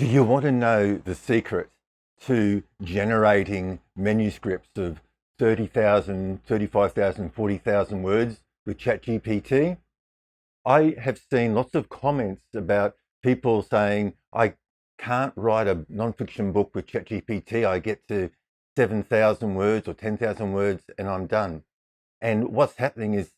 Do you want to know the secret to generating manuscripts of 30,000, 35,000, 40,000 words with ChatGPT? I have seen lots of comments about people saying, I can't write a nonfiction book with ChatGPT. I get to 7,000 words or 10,000 words and I'm done. And what's happening is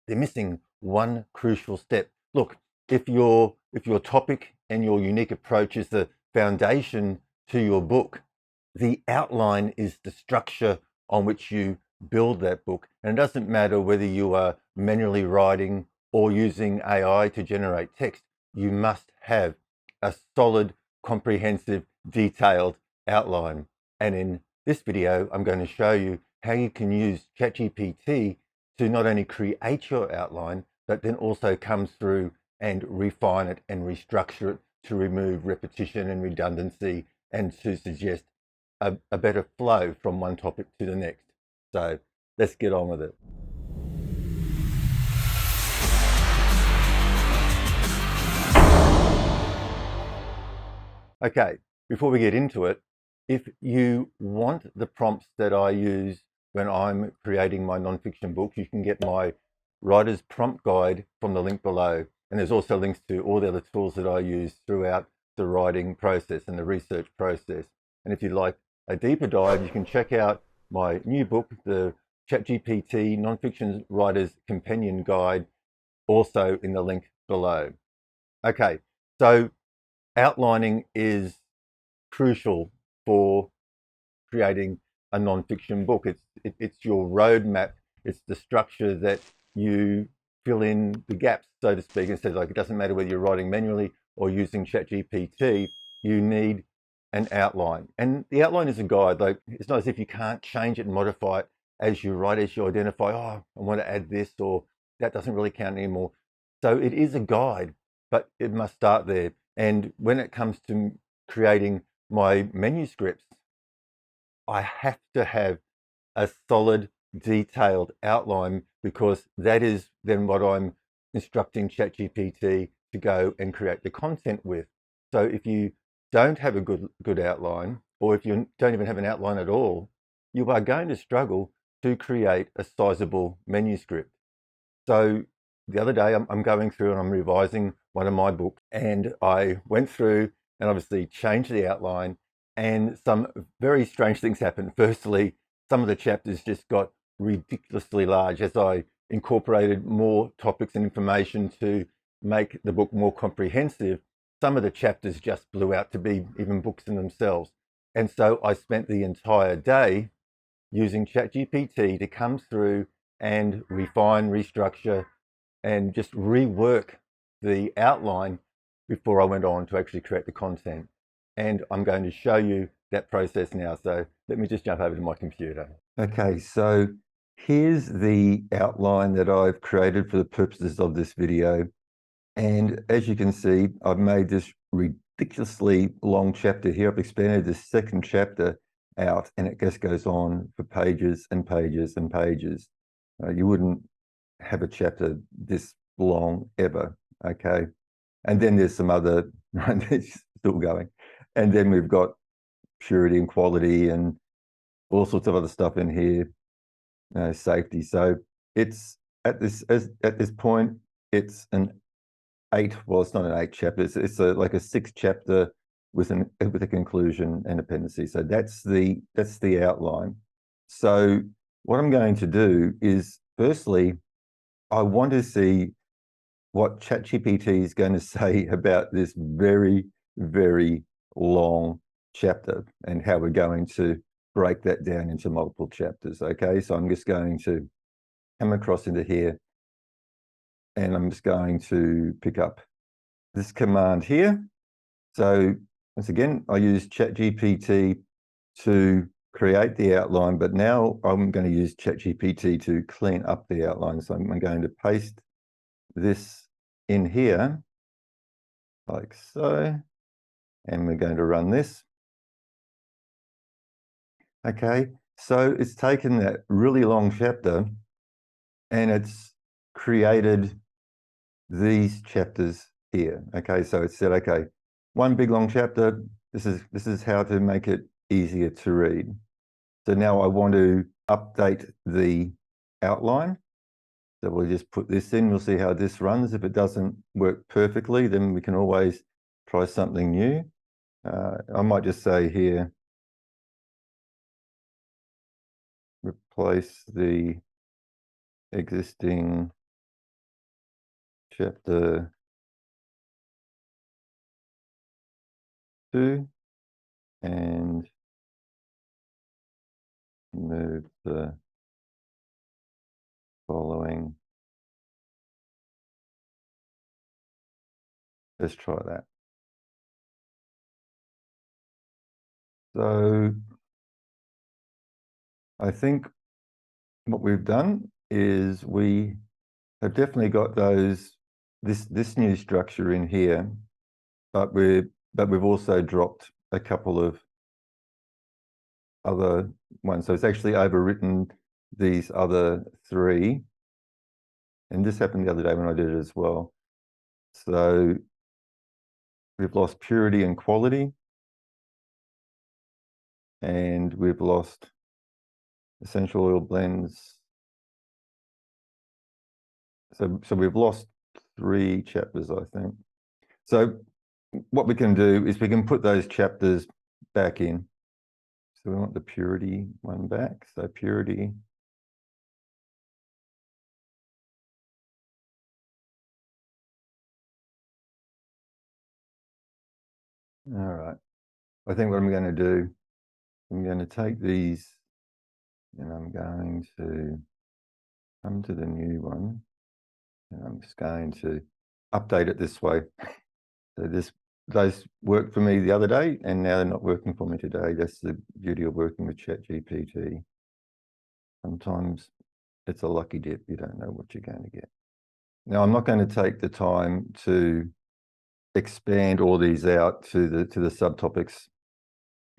they're missing one crucial step. Look, if your topic and your unique approach is the foundation to your book, the outline is the structure on which you build that book. And it doesn't matter whether you are manually writing or using AI to generate text, you must have a solid, comprehensive, detailed outline. And in this video, I'm going to show you how you can use ChatGPT to not only create your outline, but then also come through and refine it and restructure it to remove repetition and redundancy and to suggest a better flow from one topic to the next. So let's get on with it. Okay, before we get into it, if you want the prompts that I use when I'm creating my nonfiction books, you can get my writer's prompt guide from the link below. And there's also links to all the other tools that I use throughout the writing process and the research process. And if you'd like a deeper dive, you can check out my new book, the ChatGPT Nonfiction Writer's Companion Guide, also in the link below. Okay, so outlining is crucial for creating a nonfiction book. It's your roadmap. It's the structure that you fill in the gaps, so to speak. And says, like, it doesn't matter whether you're writing manually or using ChatGPT, you need an outline. And the outline is a guide. Like, it's not as if you can't change it and modify it as you write, as you identify, oh, I want to add this, or that doesn't really count anymore. So it is a guide, but it must start there. And when it comes to creating my manuscripts, I have to have a solid, detailed outline, because that is then what I'm instructing ChatGPT to go and create the content with. So if you don't have a good outline, or if you don't even have an outline at all, you are going to struggle to create a sizable manuscript. So the other day I'm going through and I'm revising one of my books, and I went through and obviously changed the outline, and some very strange things happened. Firstly, some of the chapters just got ridiculously large as I incorporated more topics and information to make the book more comprehensive. Some of the chapters just blew out to be even books in themselves. And so I spent the entire day using ChatGPT to come through and refine, restructure, and just rework the outline before I went on to actually create the content. And I'm going to show you that process now. So let me just jump over to my computer. Okay, so here's the outline that I've created for the purposes of this video. And as you can see, I've made this ridiculously long chapter here. I've expanded this second chapter out, and it just goes on for pages and pages and pages. You wouldn't have a chapter this long ever, okay? And then there's some other, it's still going. And then we've got purity and quality and all sorts of other stuff in here, safety. So it's at this point, it's an well, it's not an 8 chapter. It's like a 6 chapter with a conclusion and appendices. So that's the outline. So what I'm going to do is, firstly, I want to see what ChatGPT is going to say about this very, very long chapter and how we're going to break that down into multiple chapters. Okay, so I'm just going to come across into here, and I'm just going to pick up this command here. So once again, I use ChatGPT to create the outline, but now I'm going to use ChatGPT to clean up the outline. So I'm going to paste this in here, like so, and we're going to run this. Okay, so it's taken that really long chapter and it's created these chapters here. Okay, so it said, okay, one big long chapter. This is how to make it easier to read. So now I want to update the outline. So we'll just put this in. We'll see how this runs. If it doesn't work perfectly, then we can always try something new. I might just say here, replace the existing chapter 2 and move the following. Let's try that. So I think what we've done is we have definitely got this new structure in here, but we've also dropped a couple of other ones. So it's actually overwritten these other 3. And this happened the other day when I did it as well. So we've lost purity and quality. And we've lost essential oil blends. So we've lost 3 chapters, I think. So what we can do is we can put those chapters back in. So we want the purity one back. So purity. All right. I think what I'm going to do, I'm going to take these and I'm going to come to the new one. And I'm just going to update it this way. So those worked for me the other day, and now they're not working for me today. That's the beauty of working with ChatGPT. Sometimes it's a lucky dip. You don't know what you're going to get. Now, I'm not going to take the time to expand all these out to the subtopics.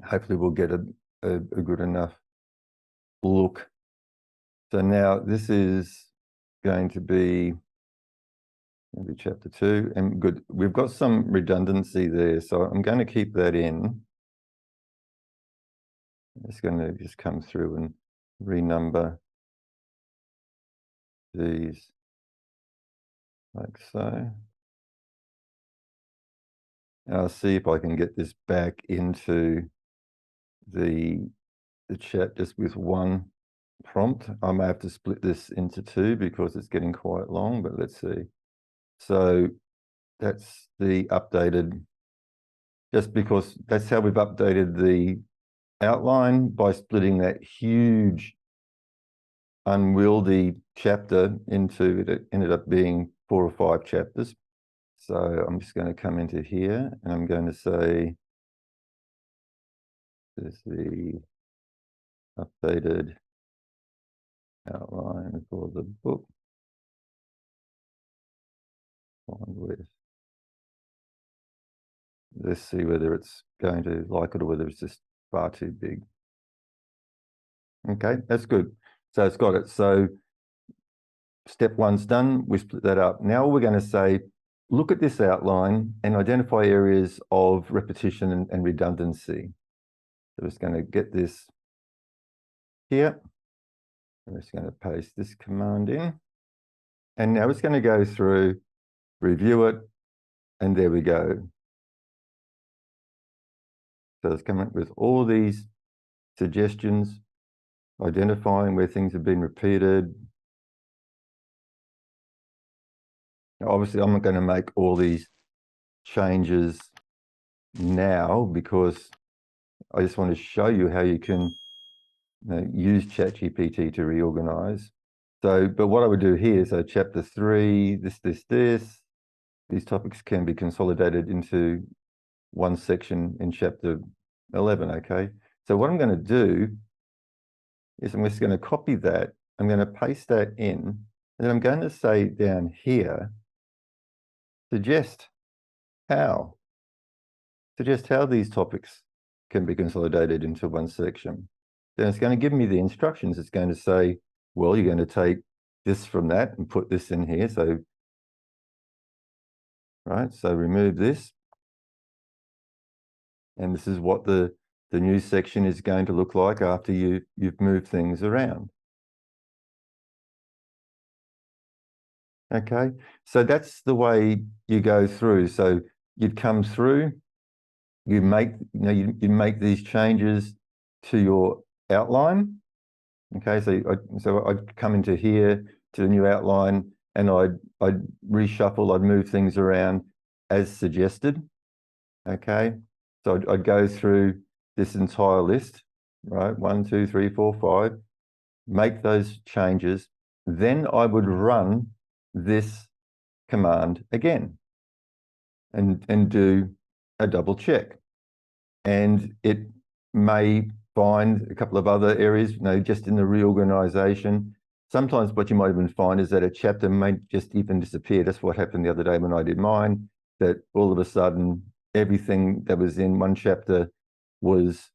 Hopefully, we'll get a good enough look. So now this is going to be maybe chapter 2, and good. We've got some redundancy there, so I'm going to keep that in. It's going to just come through and renumber these like so. And I'll see if I can get this back into the chat just with one prompt. I may have to split this into 2 because it's getting quite long, but let's see. So that's the updated, just because that's how we've updated the outline, by splitting that huge unwieldy chapter into, it ended up being 4 or 5 chapters. So I'm just going to come into here and I'm going to say, this is the updated outline for the book. Let's see whether it's going to like it or whether it's just far too big. Okay, that's good. So it's got it. So step 1's done. We split that up. Now we're going to say, look at this outline and identify areas of repetition and redundancy. So we're just going to get this here. I'm just going to paste this command in. And now it's going to go through, review it, and there we go. So it's coming up with all these suggestions, identifying where things have been repeated. Now, obviously, I'm not going to make all these changes now because I just want to show you how you can use ChatGPT to reorganize. So, but what I would do here, so chapter 3, these topics can be consolidated into one section in chapter 11, okay? So what I'm going to do is I'm just going to copy that. I'm going to paste that in, and then I'm going to say down here, suggest how these topics can be consolidated into one section. Then it's going to give me the instructions. It's going to say, well, you're going to take this from that and put this in here. So, right, so remove this. And this is what the news section is going to look like after you've moved things around. Okay, so that's the way you go through. So you'd come through, you make you make these changes to your outline. Okay, so I'd come into here to the new outline, and I'd reshuffle, I'd move things around as suggested. Okay, so I'd go through this entire list, right? 1, 2, 3, 4, 5, make those changes. Then I would run this command again and do a double check. And it may find a couple of other areas, just in the reorganization. Sometimes what you might even find is that a chapter may just even disappear. That's what happened the other day when I did mine, that all of a sudden everything that was in one chapter was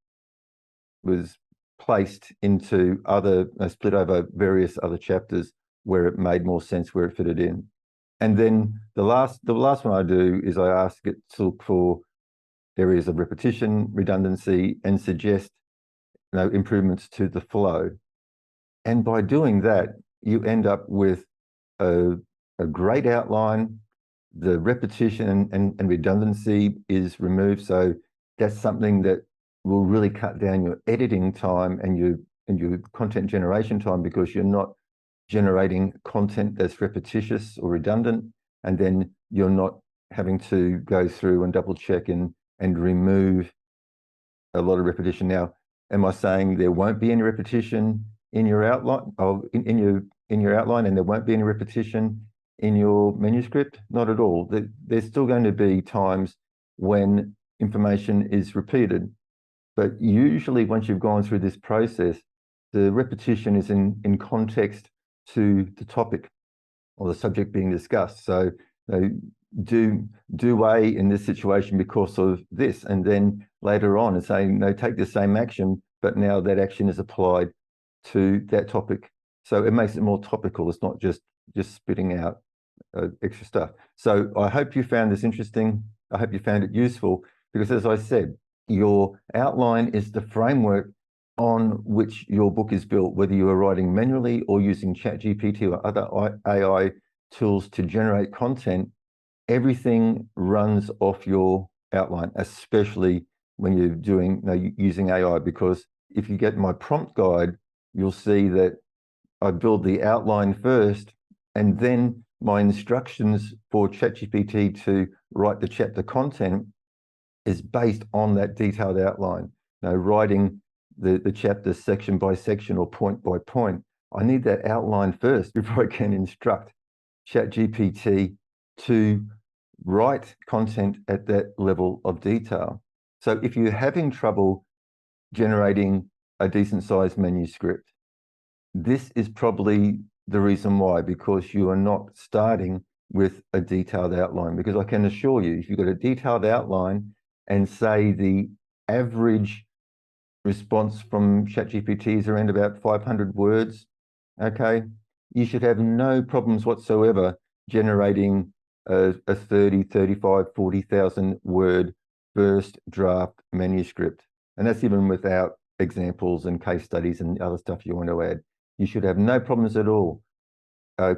placed into other, split over various other chapters where it made more sense, where it fitted in. And then the last one I do is I ask it to look for areas of repetition, redundancy, and suggest improvements to the flow. And by doing that, you end up with a great outline. The repetition and redundancy is removed. So that's something that will really cut down your editing time and your content generation time, because you're not generating content that's repetitious or redundant, and then you're not having to go through and double check and remove a lot of repetition. Now, am I saying there won't be any repetition in your outline, in your outline, and there won't be any repetition in your manuscript? Not at all. There's still going to be times when information is repeated, but usually once you've gone through this process, the repetition is in context to the topic or the subject being discussed. So do A in this situation because of this, and then later on and saying, no, take the same action, but now that action is applied to that topic. So it makes it more topical. It's not just spitting out extra stuff. So I hope you found this interesting. I hope you found it useful, because as I said, your outline is the framework on which your book is built, whether you are writing manually or using ChatGPT or other AI tools to generate content. Everything runs off your outline, especially when you're doing using AI, because if you get my prompt guide, you'll see that I build the outline first, and then my instructions for ChatGPT to write the chapter content is based on that detailed outline. Writing the chapter section by section or point by point, I need that outline first before I can instruct ChatGPT to write content at that level of detail. So if you're having trouble generating a decent sized manuscript, this is probably the reason why, because you are not starting with a detailed outline. Because I can assure you, if you've got a detailed outline and say the average response from ChatGPT is around about 500 words, okay, you should have no problems whatsoever generating a 30, 35, 40,000 word first draft manuscript. And that's even without examples and case studies and other stuff you want to add. You should have no problems at all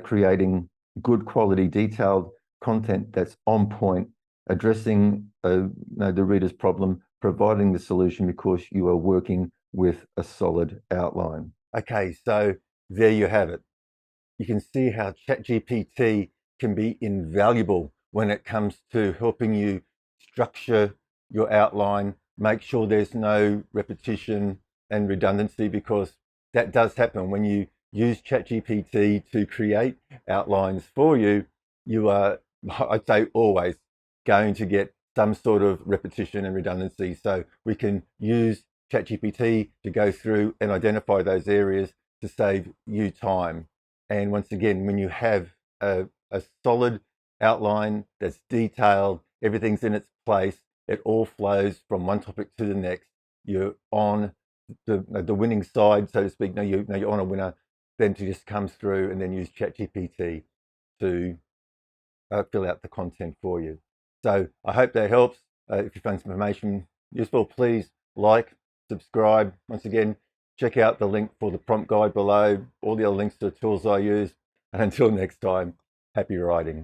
creating good quality, detailed content that's on point, addressing the reader's problem, providing the solution, because you are working with a solid outline. Okay, so there you have it. You can see how ChatGPT can be invaluable when it comes to helping you structure your outline, make sure there's no repetition and redundancy, because that does happen when you use ChatGPT to create outlines for you. You are, I'd say, always going to get some sort of repetition and redundancy. So we can use ChatGPT to go through and identify those areas to save you time. And once again, when you have a solid outline that's detailed, everything's in its place, it all flows from one topic to the next, you're on the winning side, so to speak. You're on a winner. Then to just come through and then use ChatGPT to fill out the content for you. So I hope that helps. If you found some information useful, please like, subscribe. Once again, check out the link for the prompt guide below, all the other links to the tools I use. And until next time, happy writing.